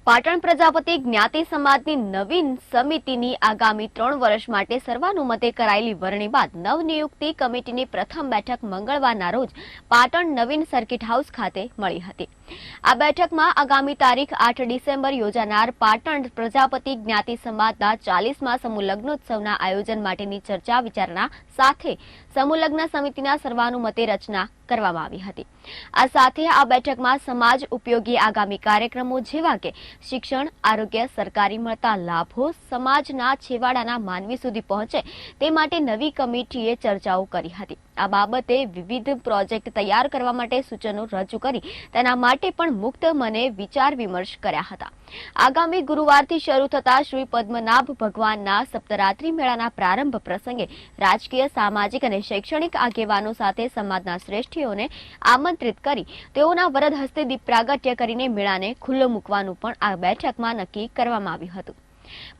પાટણ પ્રજાપતિ જ્ઞાતિ સમાજની નવીન સમિતિની આગામી 3 વર્ષ માટે સર્વાનુમતે કરાયેલી વરણી બાદ નવનિયુક્તિ કમિટીની પ્રથમ બેઠક મંગળવારના રોજ પાટણ નવીન સર્કિટ હાઉસ ખાતે મળી હતી। આ બેઠકમાં આગામી તારીખ 8 ડિસેમ્બર યોજાનાર પાટણ પ્રજાપતિ જ્ઞાતિ સમાજના 40મા સમૂહ લગ્નોત્સવના આયોજન માટેની ચર્ચા વિચારણા સાથે સમૂહ લગ્ન સમિતિના સર્વાનુમતે રચના કરવામાં આવી હતી। આ સાથે આ બેઠકમાં સમાજ ઉપયોગી આગામી કાર્યક્રમો જેવા કે શિક્ષણ, આરોગ્ય, સરકારી મળતા લાભો સમાજના છેવાડાના માનવી સુધી પહોંચે તે માટે નવી કમિટીએ ચર્ચાઓ કરી હતી। આ બાબતે વિવિધ પ્રોજેક્ટ તૈયાર કરવા માટે સૂચનો રજૂ કરી તેના માટે પણ મુક્ત મને વિચાર વિમર્શ કર્યા હતા। આગામી ગુરુવારથી શરૂ થતા શ્રી પદ્મનાભ ભગવાનના સપ્તરાત્રી મેળાના પ્રારંભ પ્રસંગે રાજકીય, સામાજિક અને શૈક્ષણિક આગેવાનો સાથે સમાજના શ્રેષ્ઠીઓને આમંત્રિત કરી તેઓના વરદ હસ્તે દીપ પ્રાગટ્ય કરીને મેળાને ખુલ્લો મૂકવાનું પણ આ બેઠકમાં નક્કી કરવામાં આવ્યું હતું।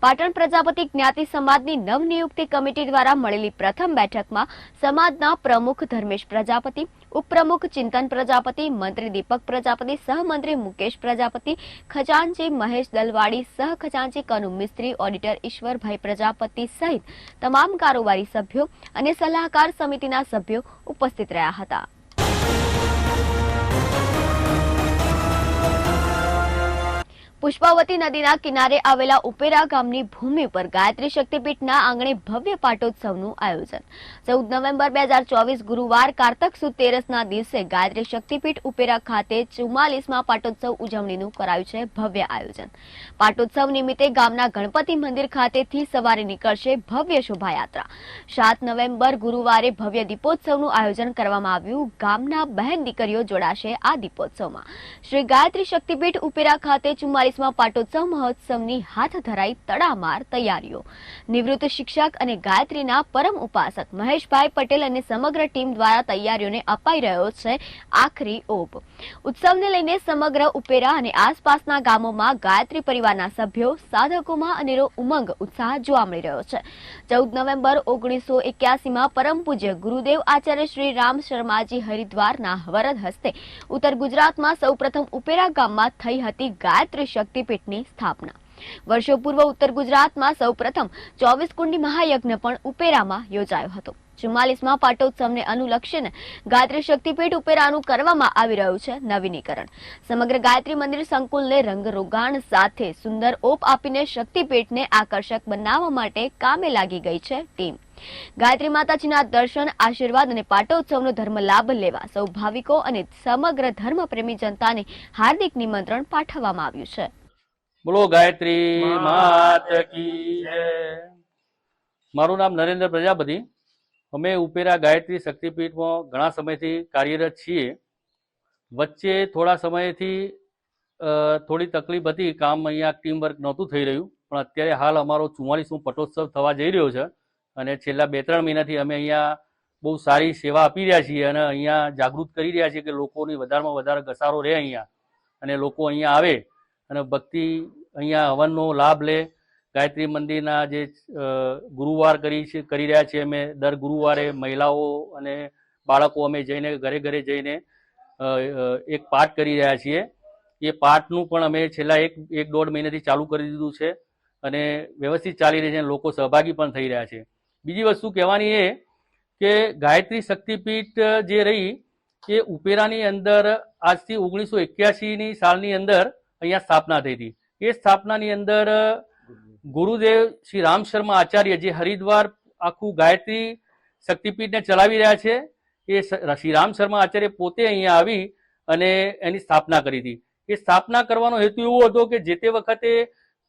પાટણ પ્રજાપતિ જ્ઞાતિ સમાજની નવનિયુક્તિ કમિટી દ્વારા મળેલી પ્રથમ બેઠકમાં સમાજના પ્રમુખ ધર્મેશ પ્રજાપતિ, ઉપપ્રમુખ ચિંતન પ્રજાપતિ, મંત્રી દીપક પ્રજાપતિ, સહમંત્રી મુકેશ પ્રજાપતિ, ખજાનચી મહેશ દલવાડી, સહખજાનચી કનુ મિસ્ત્રી, ઓડિટર ઈશ્વરભાઈ પ્રજાપતિ સહિત તમામ કારોબારી સભ્યો અને સલાહકાર સમિતિના સભ્યો ઉપસ્થિત રહ્યા હતા। પુષ્પાવતી નદીના કિનારે આવેલા ઉપેરા ગામની ભૂમિ પર ગાયત્રી શક્તિપીઠના આંગણે ભવ્ય પાટોત્સવનું આયોજન। 14 નવેમ્બર 2024 ગુરુવાર કારતક સુદ તેરસના દિવસે ગાયત્રી શક્તિપીઠ ઉપેરા ખાતે 44મા પાટોત્સવ ઉજવણીનું કરાયું છે ભવ્ય આયોજન। પાટોત્સવ નિમિત્તે ગામના ગણપતિ મંદિર ખાતેથી સવારે નીકળશે ભવ્ય શોભાયાત્રા। 7 નવેમ્બર ગુરુવારે ભવ્ય દીપોત્સવનું આયોજન કરવામાં આવ્યું। ગામના બહેન દીકરીઓ જોડાશે આ દીપોત્સવમાં। શ્રી ગાયત્રી શક્તિપીઠ ઉપેરા ખાતે 44મા પાટોત્સવ મહોત્સવની હાથ ધરાઈ તડામાર તૈયારીઓ। નિવૃત્ત શિક્ષક અને ગાયત્રીના પરમ ઉપાસક મહેશભાઈ પટેલ અને સમગ્ર ટીમ દ્વારા તૈયારીઓને અપાઈ રહ્યો છે આખરી ઓપ। ઉત્સવને લઈને સમગ્ર ઉપેરા અને આસપાસના ગામોમાં ગાયત્રી પરિવારના સભ્યો, સાધકોમાં અનેરો ઉમંગ ઉત્સાહ જોવા મળી રહ્યો છે। 14 નવેમ્બર 1981માં પરમ પૂજ્ય ગુરુદેવ આચાર્ય શ્રી રામ શર્માજી હરિદ્વારના વરદ હસ્તે ઉત્તર ગુજરાતમાં સૌપ્રથમ ઉપેરા ગામમાં થઈ હતી ગાયત્રી શક્તિપીઠની સ્થાપના। વર્ષો પૂર્વ ઉત્તર ગુજરાતમાં સૌપ્રથમ 24 કુંડી મહાયજ્ઞ પણ ઉપેરામાં યોજાયો હતો। 44મા પાટોત્સવને અનુલક્ષીને ગાયત્રી શક્તિપીઠ ઉપેરાનું કરવામાં આવી રહ્યું છે નવીનીકરણ। સમગ્ર ગાયત્રી મંદિર સંકુલને રંગરોગાણ સાથે સુંદર ઓપ આપીને શક્તિપીઠને આકર્ષક બનાવવા માટે કામે લાગી ગઈ છે ટીમ। ગાયત્રી માતાજીના દર્શન, આશીર્વાદ અને પાટોત્સવનો ધર્મ લાભ લેવા સૌ ભાવિકો અને સમગ્ર ધર્મપ્રેમી જનતાને હાર્દિક નિમંત્રણ પાઠવવામાં આવ્યું છે। બોલો ગાયત્રી માત કી જય। મારું નામ નરેન્દ્ર પ્રજાપતિ। અમે ઉપેરા ગાયત્રી શક્તિપીઠમાં ઘણા સમયથી કાર્યરત છીએ। વચ્ચે થોડા સમયથી થોડી તકલીફ હતી, કામ અહીંયા ટીમ વર્ક નહોતું થઈ રહ્યું, પણ અત્યારે હાલ અમારો 44મો પટોત્સવ થવા જઈ રહ્યો છે અને છેલ્લા 2-3 મહિનાથી અમે અહીંયા બહુ સારી સેવા આપી રહ્યા છીએ અને અહીંયા જાગૃત કરી રહ્યા છીએ કે લોકોની વધારેમાં વધારે ઘસારો રહે અહીંયા અને લોકો અહીંયા આવે અને ભક્તિ અહીંયા હવનનો લાભ લે। ગાયત્રી મંદિરના જે ગુરુવાર કરી રહ્યા છીએ અમે દર ગુરુવારે મહિલાઓ અને બાળકો અમે જઈને ઘરે ઘરે જઈને એક પાઠ કરી રહ્યા છીએ। એ પાઠનું પણ અમે છેલ્લા 1-1.5 મહિનાથી ચાલુ કરી દીધું છે અને વ્યવસ્થિત ચાલી રહી છે, લોકો સહભાગી પણ થઈ રહ્યા છે। બીજી વસ્તુ કહેવાની એ કે ગાયત્રી શક્તિપીઠ જે રહી એ ઉપેરાની અંદર આજથી 1981ની સાલની અંદર અહીંયા સ્થાપના થઈ હતી। એ સ્થાપનાની અંદર ગુરુદેવ શ્રી રામ શર્મા આચાર્ય જે હરિદ્વાર આખું ગાયત્રી શક્તિપીઠને ચલાવી રહ્યા છે, એ શ્રી રામ શર્મા આચાર્ય પોતે અહીંયા આવી અને એની સ્થાપના કરી હતી। એ સ્થાપના કરવાનો હેતુ એવો હતો કે જે તે વખતે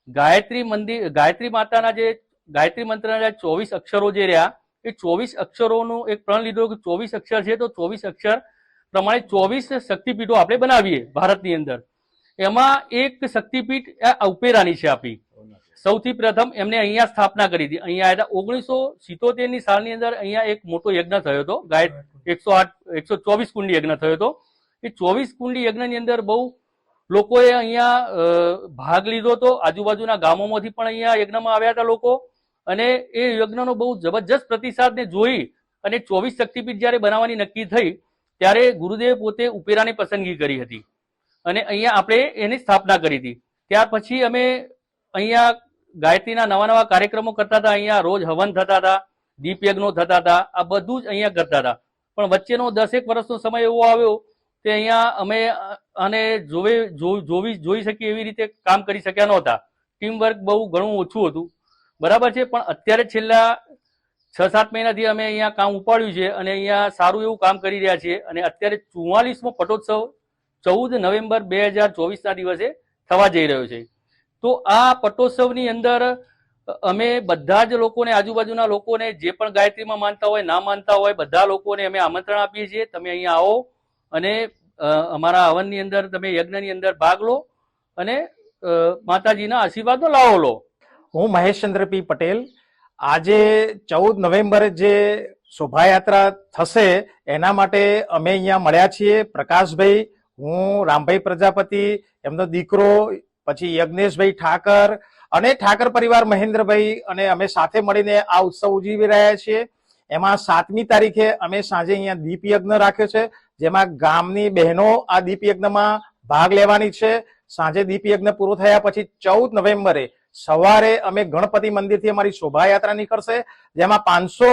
ગાયત્રી માતાના જે ગાયત્રી મંત્રના 24 અક્ષરો જે રહ્યા એ 24 અક્ષરોનું એક પ્રણ લીધો કે 24 અક્ષર છે તો 24 અક્ષર પ્રમાણે 24 શક્તિપીઠો આપણે બનાવીએ ભારતની અંદર। એમાં એક શક્તિપીઠ ઉપેરાની છે આપણી। સૌથી પ્રથમ એમને અહીંયા સ્થાપના કરી હતી। અહીંયા આવ્યા 1977ની સાલની અંદર અહીંયા એક મોટો યજ્ઞ થયો હતો, 124 કુંડી યજ્ઞ થયો હતો। એ 24 કુંડી યજ્ઞની અંદર બહુ લોકોએ અહીંયા ભાગ લીધો હતો। આજુબાજુના ગામોમાંથી પણ અહીંયા યજ્ઞમાં આવ્યા હતા લોકો અને એ યજ્ઞનો બહુ જબરજસ્ત પ્રતિસાદને જોઈ અને 24 શક્તિપીઠ જ્યારે બનાવવાની નક્કી થઈ ત્યારે ગુરુદેવ પોતે ઉપેરાની પસંદગી કરી હતી અને અહીંયા આપણે એની સ્થાપના કરી હતી। ત્યાર પછી અમે અહીંયા ગાયત્રીના નવા કાર્યક્રમો કરતા હતા. અહીંયા રોજ હવન થતા હતા, દીપ યજ્ઞો થતા હતા, આ બધું જ અહીંયા કરતા હતા. પણ વચ્ચેનો 10 વર્ષનો સમય એવો આવ્યો કે અહીંયા અમે આને જોઈ શકીએ એવી રીતે કામ કરી શક્યા નહોતા. ટીમ વર્ક બહુ ઘણું ઓછું હતું, બરાબર છે. પણ અત્યારે છેલ્લા 6-7 મહિનાથી અમે અહીંયા કામ ઉપાડ્યું છે અને અહીંયા સારું એવું કામ કરી રહ્યા છીએ. અને અત્યારે 44મો પટોત્સવ 14 નવેમ્બર 2024ના દિવસે થવા જઈ રહ્યો છે. તો આ પટોત્સવની અંદર અમે બધા જ લોકોને, આજુબાજુના લોકોને, જે પણ ગાયત્રીમાં માનતા હોય, ના માનતા હોય, બધા લોકોને અમે આમંત્રણ આપીએ છીએ. તમે અહીંયા આવો અને અમારા હવનની અંદર, તમે યજ્ઞની અંદર ભાગ લો અને માતાજીના આશીર્વાદનો લાવો લો. હું મહેશચંદ્ર પી પટેલ. આજે 14 નવેમ્બરે જે શોભાયાત્રા થશે એના માટે અમે અહીંયા મળ્યા છીએ. પ્રકાશભાઈ, હું, રામભાઈ પ્રજાપતિ, એમનો દીકરો, પછી યજ્ઞેશભાઈ ઠાકર અને ઠાકર પરિવાર મહેન્દ્રભાઈ, અને અમે સાથે મળીને આ ઉત્સવ ઉજવી રહ્યા છીએ. એમાં 7મી તારીખે અમે સાંજે અહીંયા દીપ યજ્ઞ રાખ્યો છે, જેમાં ગામની બહેનો આ દીપ યજ્ઞમાં ભાગ લેવાની છે. સાંજે દીપ યજ્ઞ પૂરો થયા પછી 14 નવેમ્બરે સવારે અમે ગણપતિ મંદિરથી અમારી શોભાયાત્રા નીકળશે, જેમાં 500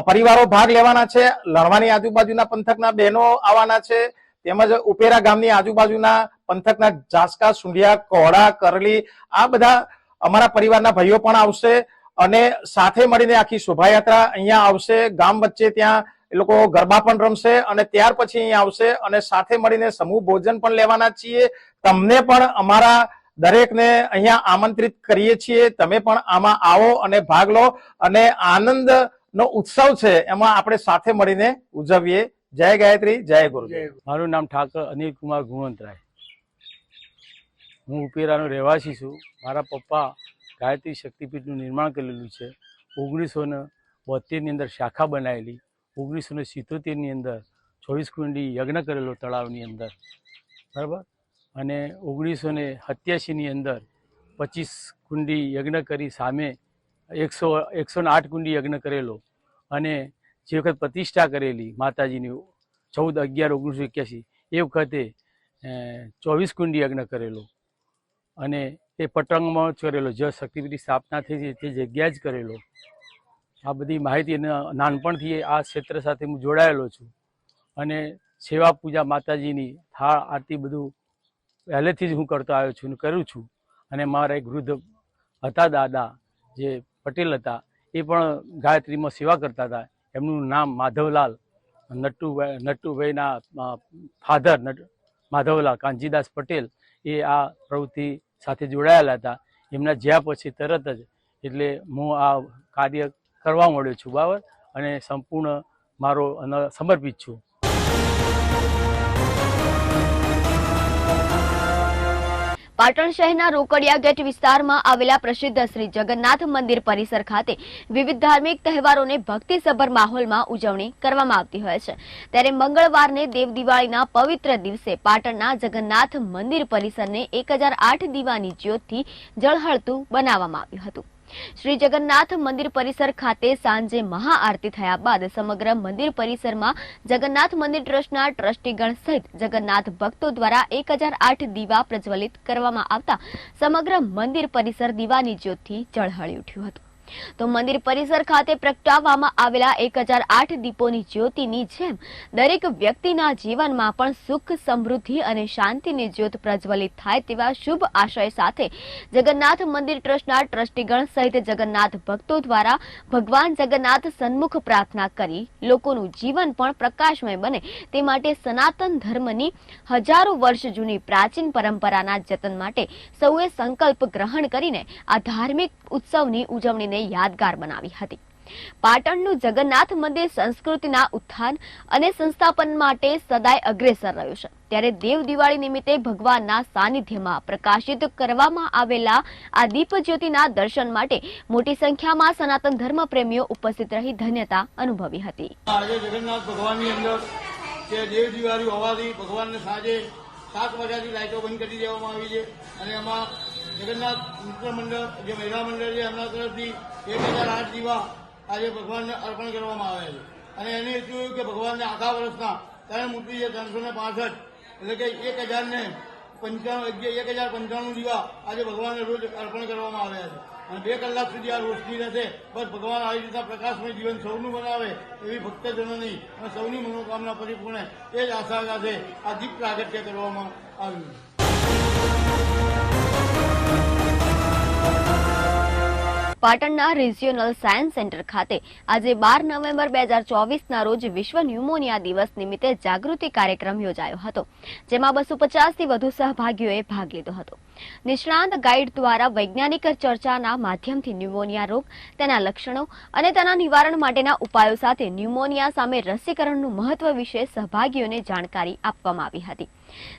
પરિવારો ભાગ લેવાના છે. લણવાની આજુબાજુના પંથકના બહેનો આવવાના છે, તેમજ ઉપેરા ગામની આજુબાજુના પંથકના જાસકા, સુંઢિયા, કોહડા, કરલી, આ બધા અમારા પરિવારના ભાઈઓ પણ આવશે અને સાથે મળીને આખી શોભાયાત્રા અહીંયા આવશે. ગામ વચ્ચે ત્યાં એ લોકો ગરબા પણ રમશે અને ત્યાર પછી અહીંયા આવશે અને સાથે મળીને સમૂહ ભોજન પણ લેવાના છીએ. તમને પણ અમારા દરેકને અહીંયા આમંત્રિત કરીએ છીએ. તમે પણ આમાં આવો અને ભાગ લો અને આનંદનો ઉત્સવ છે એમાં આપણે સાથે મળીને ઉજવીએ. જય ગાયત્રી, જય ગુરુદેવ. મારું નામ ઠાકર અનિલ કુમાર ગુણવંતરાય. હું ઉપેરાનો રહેવાસી છું. મારા પપ્પા ગાયત્રી શક્તિપીઠનું નિર્માણ કરેલું છે. 1972ની અંદર શાખા બનાવેલી, 1977ની અંદર 24 કુંડી યજ્ઞ કરેલો તળાવની અંદર, બરાબર. અને 1987ની અંદર 25 કુંડી યજ્ઞ કરી, સામે 108 કુંડી યજ્ઞ કરેલો. અને જે વખત પ્રતિષ્ઠા કરેલી માતાજીની 14/11/1981 એ વખતે 24 કુંડી યજ્ઞ કરેલો અને એ પટંગમાં જ કરેલો. જે શક્તિપીઠની સ્થાપના થઈ છે તે જગ્યા જ કરેલો. આ બધી માહિતી નાનપણથી આ ક્ષેત્ર સાથે હું જોડાયેલો છું અને સેવા પૂજા માતાજીની થાળ આરતી બધું પહેલેથી જ હું કરતો આવ્યો છું અને કરું છું. અને મારા એક વૃદ્ધ હતા દાદા, જે પટેલ હતા, એ પણ ગાયત્રીમાં સેવા કરતા હતા. એમનું નામ માધવલાલ, નટ્ટુભાઈના ફાધર માધવલાલ કાનજીદાસ પટેલ, એ આ પ્રવૃત્તિ સાથે જોડાયેલા હતા. એમના જ્યાં પછી તરત જ એટલે હું આ કાર્ય કરવા માંડ્યો છું, બરાબર. અને સંપૂર્ણ મારો સમર્પિત છું. પાટણ શહેરના રોકડિયા ગેટ વિસ્તારમાં આવેલા પ્રસિદ્ધ શ્રી જગન્નાથ મંદિર પરિસર ખાતે વિવિધ ધાર્મિક તહેવારોને ભક્તિસભર માહોલમાં ઉજવણી કરવામાં આવતી હોય છે. ત્યારે મંગળવારને દેવ દિવાળીના પવિત્ર દિવસે પાટણના જગન્નાથ મંદિર પરિસરને 1008 દીવાની જ્યોતથી ઝળહળતું બનાવવામાં આવ્યું હતું. શ્રી જગન્નાથ મંદિર પરિસર ખાતે સાંજે મહાઆરતી થયા બાદ સમગ્ર મંદિર પરિસરમાં જગન્નાથ મંદિર ટ્રસ્ટના ટ્રસ્ટીગણ સહિત જગન્નાથ ભક્તો દ્વારા 1008 દીવા પ્રજ્વલિત કરવામાં આવતા સમગ્ર મંદિર પરિસર દીવાની જ્યોતથી ઝળહળી ઉઠ્યું હતું. તો મંદિર પરિસર ખાતે પ્રગટાવવામાં આવેલા 1008 દીપોની જ્યોતિની જેમ દરેક વ્યક્તિના જીવનમાં પણ સુખ, સમૃદ્ધિ અને શાંતિની જ્યોત પ્રજ્વલિત થાય તેવા શુભ આશય સાથે જગન્નાથ મંદિર ટ્રસ્ટના ટ્રસ્ટીગણ સહિત જગન્નાથ ભક્તો દ્વારા ભગવાન જગન્નાથ સન્મુખ પ્રાર્થના કરી લોકોનું જીવન પણ પ્રકાશમય બને તે માટે સનાતન ધર્મની હજારો વર્ષ જૂની પ્રાચીન પરંપરાના જતન માટે સૌએ સંકલ્પ ગ્રહણ કરીને આ ધાર્મિક ઉત્સવની ઉજવણીને યાદગાર બનાવી હતી. પાટણનું જગન્નાથ મંદિર સંસ્કૃતિના ઉત્થાન અને સંસ્થાપન માટે સદાય અગ્રેસર રહ્યું છે. ત્યારે દેવ દિવાળી નિમિત્તે ભગવાનના સાનિધ્યમાં પ્રકાશિત કરવામાં આવેલા આ દીપ જ્યોતિના દર્શન માટે મોટી સંખ્યામાં સનાતન ધર્મ પ્રેમીઓ ઉપસ્થિત રહી ધન્યતા અનુભવી હતી. આજે જગન્નાથ ભગવાનની અંદર જે દેવ દિવાળી હોવાથી ભગવાનને સાંજે 7 વાગ્યાથી લાઇટો બંધ કરી દેવામાં આવી છે અને એમાં જગન્નાથ મિત્ર મંડળ, જે મહિલા મંડળ છે, એમના તરફથી 1008 દીવા આજે ભગવાનને અર્પણ કરવામાં આવે છે. અને એને એટલું એવું કે ભગવાનને આખા વર્ષના 3 મૂર્તિ છે, 365, એટલે કે 1000 ને 1095 દીવા આજે ભગવાનને રોજ અર્પણ કરવામાં આવ્યા છે અને 2 કલાક સુધી આ રોશની રહેશે. બસ ભગવાન આવી રીતના પ્રકાશમય જીવન સૌનું બનાવે એવી ભક્તજનોની અને સૌની મનોકામના પરિપૂર્ણ એ જ આશા સાથે આ દીપ પ્રાગટ્ય કરવામાં આવ્યું. પાટણના રિજિયોનલ સાયન્સ સેન્ટર ખાતે આજે 12 નવેમ્બર 2024 ના રોજ વિશ્વ ન્યુમોનિયા દિવસ નિમિત્તે જાગૃતિ કાર્યક્રમ યોજાયો હતો, જેમાં 250 થી વધુ સહભાગીઓએ ભાગ લીધો હતો. નિષ્ણાંત ગાઈડ દ્વારા વૈજ્ઞાનિક ચર્ચાના માધ્યમથી ન્યુમોનિયા રોગ, તેના લક્ષણો અને તેના નિવારણ માટેના ઉપાયો સાથે ન્યુમોનિયા સામે રસીકરણનું મહત્વ વિશે સહભાગીઓને જાણકારી આપવામાં આવી હતી.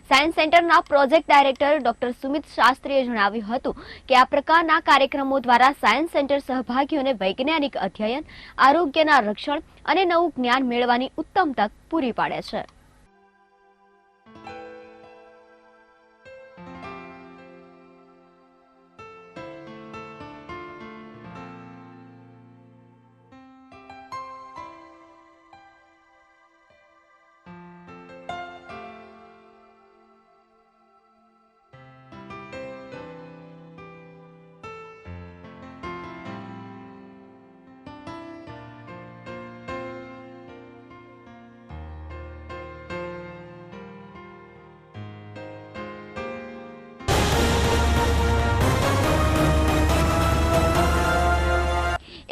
સાયન્સ સેન્ટરના પ્રોજેક્ટ ડાયરેક્ટર ડોક્ટર સુમિત શાસ્ત્રીએ જણાવ્યું હતું કે આ પ્રકારના કાર્યક્રમો દ્વારા સાયન્સ સેન્ટર સહભાગીઓને વૈજ્ઞાનિક અધ્યયન, આરોગ્યના રક્ષણ અને નવું જ્ઞાન મેળવવાની ઉત્તમ તક પૂરી પાડે છે.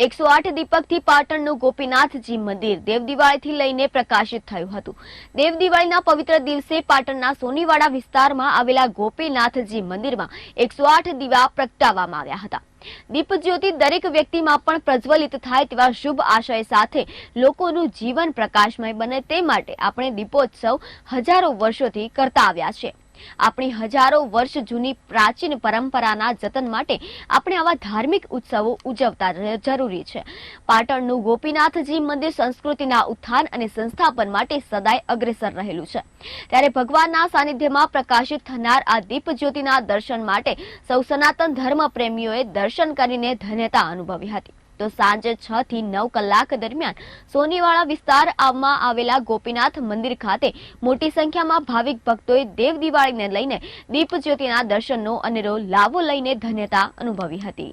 એકસો 8 દીપકથી પાટણનું ગોપીનાથજી મંદિર દેવ દિવાળીથી લઈને પ્રકાશિત થયું હતું. દેવ દિવાળીના પવિત્ર દિવસે પાટણના સોનીવાડા વિસ્તારમાં આવેલા ગોપીનાથજી મંદિરમાં 108 દીવા પ્રગટાવવામાં આવ્યા હતા. દીપજ્યોતિ દરેક વ્યક્તિમાં પણ પ્રજ્વલિત થાય તેવા શુભ આશય સાથે લોકોનું જીવન પ્રકાશમય બને તે માટે આપણે દીપોત્સવ હજારો વર્ષોથી કરતા આવ્યા છે. આપણી હજારો વર્ષ જૂની પ્રાચીન પરંપરાના જતન માટે આપણે આવા ધાર્મિક ઉત્સવો ઉજવતા જરૂરી છે. પાટણનું ગોપીનાથજી મંદિર સંસ્કૃતિના ઉત્થાન અને સંસ્થાપન માટે સદાય અગ્રેસર રહેલું છે. ત્યારે ભગવાનના સાનિધ્યમાં પ્રકાશિત થનાર આ દીપજ્યોતિના દર્શન માટે સૌ સનાતન ધર્મ પ્રેમીઓએ દર્શન કરીને ધન્યતા અનુભવી હતી. તો સાંજે 6 થી 9 કલાક દરમિયાન સોનીવાડા વિસ્તારમાં આવેલા ગોપીનાથ મંદિર ખાતે મોટી સંખ્યામાં ભાવિક ભક્તોએ દેવ દિવાળીને લઈને દીપજ્યોતિના દર્શનનો અનેરો લાભો લઈને ધન્યતા અનુભવી હતી.